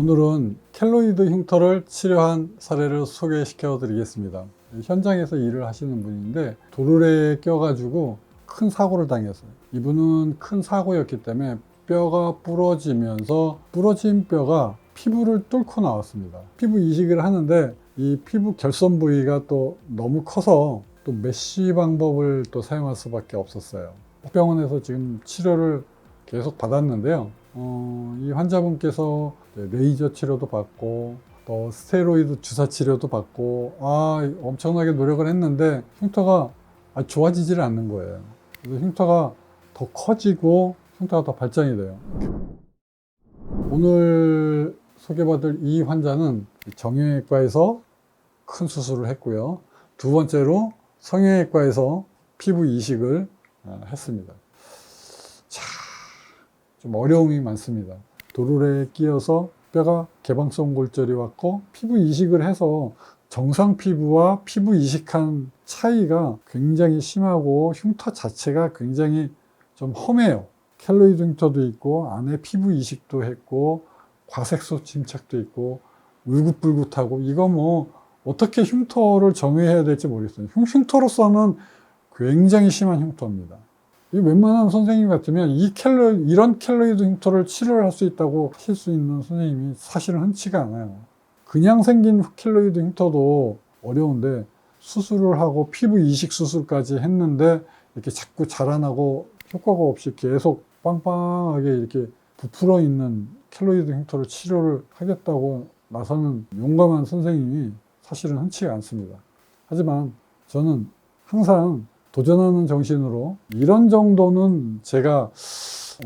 오늘은 켈로이드 흉터를 치료한 사례를 소개시켜 드리겠습니다. 현장에서 일을 하시는 분인데 도르래에 껴가지고 큰 사고를 당했어요. 이분은 큰 사고였기 때문에 뼈가 부러지면서 부러진 뼈가 피부를 뚫고 나왔습니다. 피부 이식을 하는데 이 피부 결손 부위가 또 너무 커서 또 메쉬 방법을 또 사용할 수밖에 없었어요. 병원에서 지금 치료를 계속 받았는데요. 이 환자분께서 레이저 치료도 받고 또 스테로이드 주사 치료도 받고 엄청나게 노력을 했는데 흉터가 좋아지질 않는 거예요. 그래서 흉터가 더 커지고 흉터가 더 발전이 돼요. 오늘 소개받을 이 환자는 정형외과에서 큰 수술을 했고요. 두 번째로 성형외과에서 피부 이식을 했습니다. 좀 어려움이 많습니다. 도르래에 끼어서 뼈가 개방성 골절이 왔고 피부 이식을 해서 정상 피부와 피부 이식한 차이가 굉장히 심하고 흉터 자체가 굉장히 좀 험해요. 켈로이드 흉터도 있고 안에 피부 이식도 했고 과색소 침착도 있고 울긋불긋하고 이거 뭐 어떻게 흉터를 정의해야 될지 모르겠어요. 흉터로서는 굉장히 심한 흉터입니다. 웬만한 선생님 같으면 이런 켈로이드 흉터를 치료를 할 수 있다고 하실 수 있는 선생님이 사실은 흔치가 않아요. 그냥 생긴 켈로이드 흉터도 어려운데 수술을 하고 피부 이식 수술까지 했는데 이렇게 자꾸 자라나고 효과가 없이 계속 빵빵하게 이렇게 부풀어 있는 켈로이드 흉터를 치료를 하겠다고 나서는 용감한 선생님이 사실은 흔치가 않습니다. 하지만 저는 항상 도전하는 정신으로 이런 정도는 제가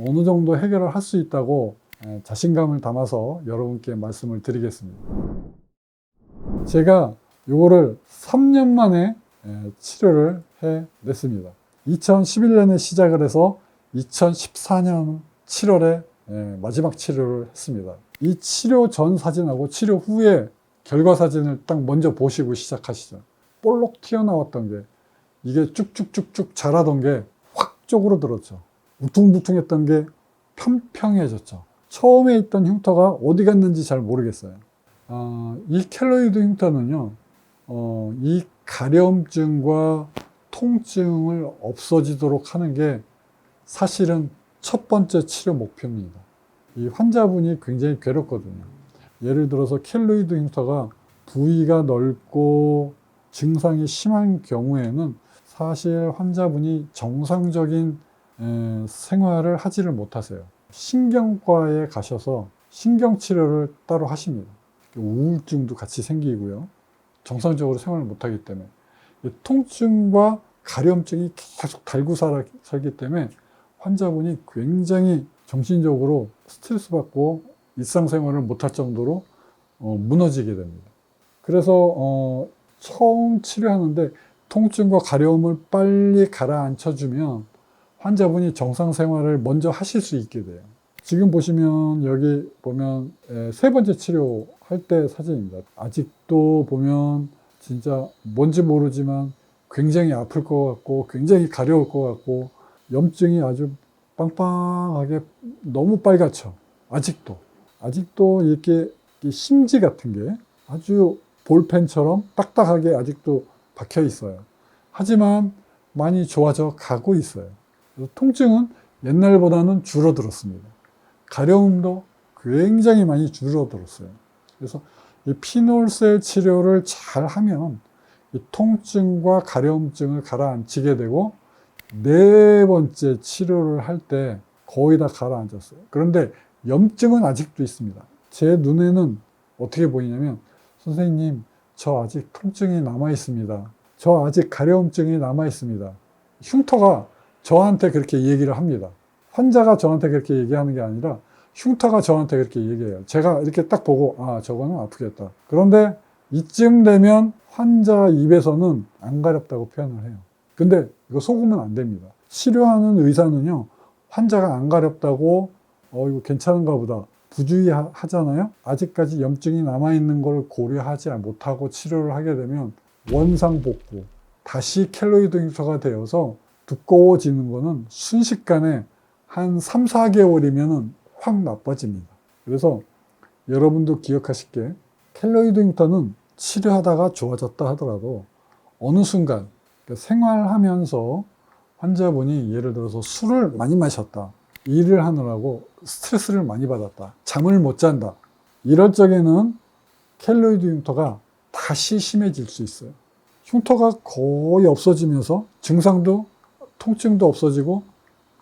어느 정도 해결을 할 수 있다고 자신감을 담아서 여러분께 말씀을 드리겠습니다. 제가 이거를 3년 만에 치료를 해냈습니다. 2011년에 시작을 해서 2014년 7월에 마지막 치료를 했습니다. 이 치료 전 사진하고 치료 후에 결과 사진을 딱 먼저 보시고 시작하시죠. 볼록 튀어나왔던 게 이게 쭉쭉쭉쭉 자라던 게 확 쪼그러들었죠. 우퉁부퉁했던 게 평평해졌죠. 처음에 있던 흉터가 어디 갔는지 잘 모르겠어요. 이 켈로이드 흉터는요, 이 가려움증과 통증을 없어지도록 하는 게 사실은 첫 번째 치료 목표입니다. 이 환자분이 굉장히 괴롭거든요. 예를 들어서 켈로이드 흉터가 부위가 넓고 증상이 심한 경우에는 사실 환자분이 정상적인 생활을 하지를 못하세요. 신경과에 가셔서 신경치료를 따로 하십니다. 우울증도 같이 생기고요. 정상적으로 생활을 못하기 때문에. 통증과 가려움증이 계속 달고 살기 때문에 환자분이 굉장히 정신적으로 스트레스 받고 일상생활을 못할 정도로 무너지게 됩니다. 그래서 처음 치료하는데 통증과 가려움을 빨리 가라앉혀주면 환자분이 정상생활을 먼저 하실 수 있게 돼요. 지금 보시면 여기 보면 세 번째 치료할 때 사진입니다. 아직도 보면 진짜 뭔지 모르지만 굉장히 아플 것 같고 굉장히 가려울 것 같고 염증이 아주 빵빵하게 너무 빨갛죠. 아직도 이렇게 심지 같은 게 아주 볼펜처럼 딱딱하게 아직도 박혀 있어요. 하지만 많이 좋아져 가고 있어요. 통증은 옛날보다는 줄어들었습니다. 가려움도 굉장히 많이 줄어들었어요. 그래서 이 피놀셀 치료를 잘 하면 이 통증과 가려움증을 가라앉히게 되고 네 번째 치료를 할 때 거의 다 가라앉았어요. 그런데 염증은 아직도 있습니다. 제 눈에는 어떻게 보이냐면 선생님, 저 아직 통증이 남아 있습니다. 저 아직 가려움증이 남아 있습니다. 흉터가 저한테 그렇게 얘기를 합니다. 환자가 저한테 그렇게 얘기하는 게 아니라 흉터가 저한테 그렇게 얘기해요. 제가 이렇게 딱 보고 저거는 아프겠다. 그런데 이쯤 되면 환자 입에서는 안 가렵다고 표현을 해요. 근데 이거 속으면 안 됩니다. 치료하는 의사는요, 환자가 안 가렵다고 이거 괜찮은가 보다 부주의하잖아요. 아직까지 염증이 남아있는 걸 고려하지 못하고 치료를 하게 되면 원상복구, 다시 켈로이드 흉터가 되어서 두꺼워지는 거는 순식간에 한 3, 4개월이면 확 나빠집니다. 그래서 여러분도 기억하실 게 켈로이드 흉터는 치료하다가 좋아졌다 하더라도 어느 순간 생활하면서 환자분이 예를 들어서 술을 많이 마셨다, 일을 하느라고 스트레스를 많이 받았다, 잠을 못 잔다, 이럴 적에는 켈로이드 흉터가 다시 심해질 수 있어요. 흉터가 거의 없어지면서 증상도, 통증도 없어지고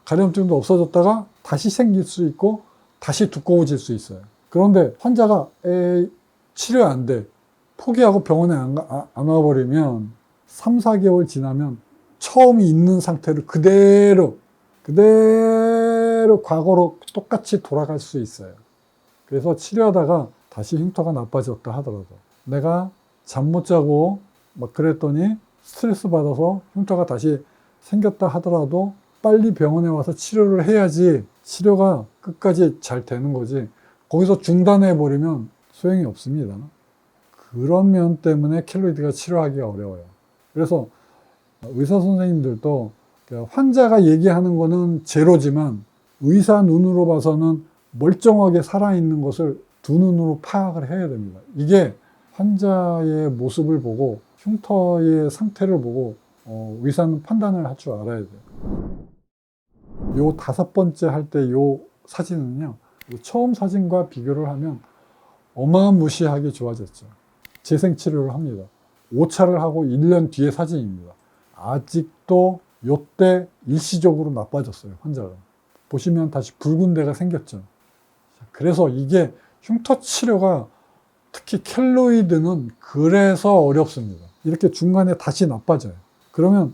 가려움증도 없어졌다가 다시 생길 수 있고 다시 두꺼워질 수 있어요. 그런데 환자가 치료 안 돼, 포기하고 병원에 안 와버리면 3, 4개월 지나면 처음 있는 상태로 그대로 과거로 똑같이 돌아갈 수 있어요. 그래서 치료하다가 다시 흉터가 나빠졌다 하더라도, 내가 잠 못 자고 막 그랬더니 스트레스 받아서 흉터가 다시 생겼다 하더라도 빨리 병원에 와서 치료를 해야지 치료가 끝까지 잘 되는 거지, 거기서 중단해 버리면 소용이 없습니다. 그런 면 때문에 켈로이드가 치료하기가 어려워요. 그래서 의사 선생님들도 환자가 얘기하는 거는 제로지만 의사 눈으로 봐서는 멀쩡하게 살아있는 것을 두 눈으로 파악을 해야 됩니다. 이게 환자의 모습을 보고 흉터의 상태를 보고 의사는 판단을 할 줄 알아야 돼요. 요 5번째 할 때 요 사진은요, 처음 사진과 비교를 하면 어마무시하게 좋아졌죠. 재생치료를 합니다. 오차를 하고 1년 뒤의 사진입니다. 아직도 요때 일시적으로 나빠졌어요, 환자가. 보시면 다시 붉은 데가 생겼죠. 그래서 이게 흉터 치료가, 특히 켈로이드는 그래서 어렵습니다. 이렇게 중간에 다시 나빠져요. 그러면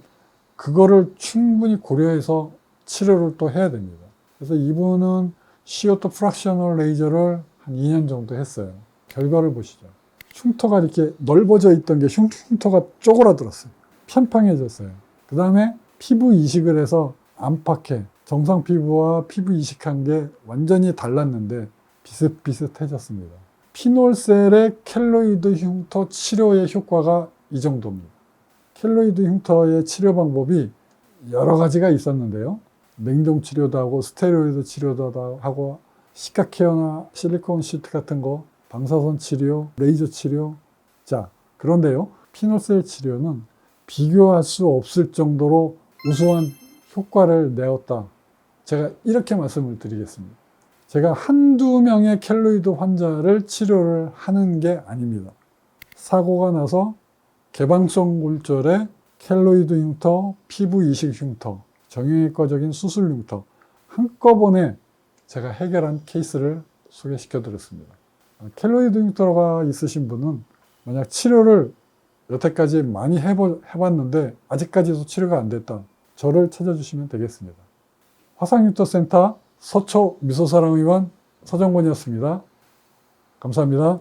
그거를 충분히 고려해서 치료를 또 해야 됩니다. 그래서 이분은 CO2 프락셔널 레이저를 한 2년 정도 했어요. 결과를 보시죠. 흉터가 이렇게 넓어져 있던 게 흉터가 쪼그라들었어요. 편평해졌어요. 그 다음에 피부 이식을 해서 안팎에 정상 피부와 피부 이식한 게 완전히 달랐는데 비슷비슷해졌습니다. 피놀셀의 켈로이드 흉터 치료의 효과가 이 정도입니다. 켈로이드 흉터의 치료 방법이 여러 가지가 있었는데요. 냉동 치료도 하고 스테로이드 치료도 하고 시카 케어나 실리콘 시트 같은 거, 방사선 치료, 레이저 치료. 자, 그런데요, 피놀셀 치료는 비교할 수 없을 정도로 우수한 효과를 내었다. 제가 이렇게 말씀을 드리겠습니다. 제가 한두 명의 켈로이드 환자를 치료를 하는 게 아닙니다. 사고가 나서 개방성 골절에 켈로이드 흉터, 피부 이식 흉터, 정형외과적인 수술 흉터, 한꺼번에 제가 해결한 케이스를 소개시켜 드렸습니다. 켈로이드 흉터가 있으신 분은 만약 치료를 여태까지 많이 해봤는데 아직까지도 치료가 안 됐다, 저를 찾아주시면 되겠습니다. 화상흉터센터 서초 미소사랑의원 서정권이었습니다. 감사합니다.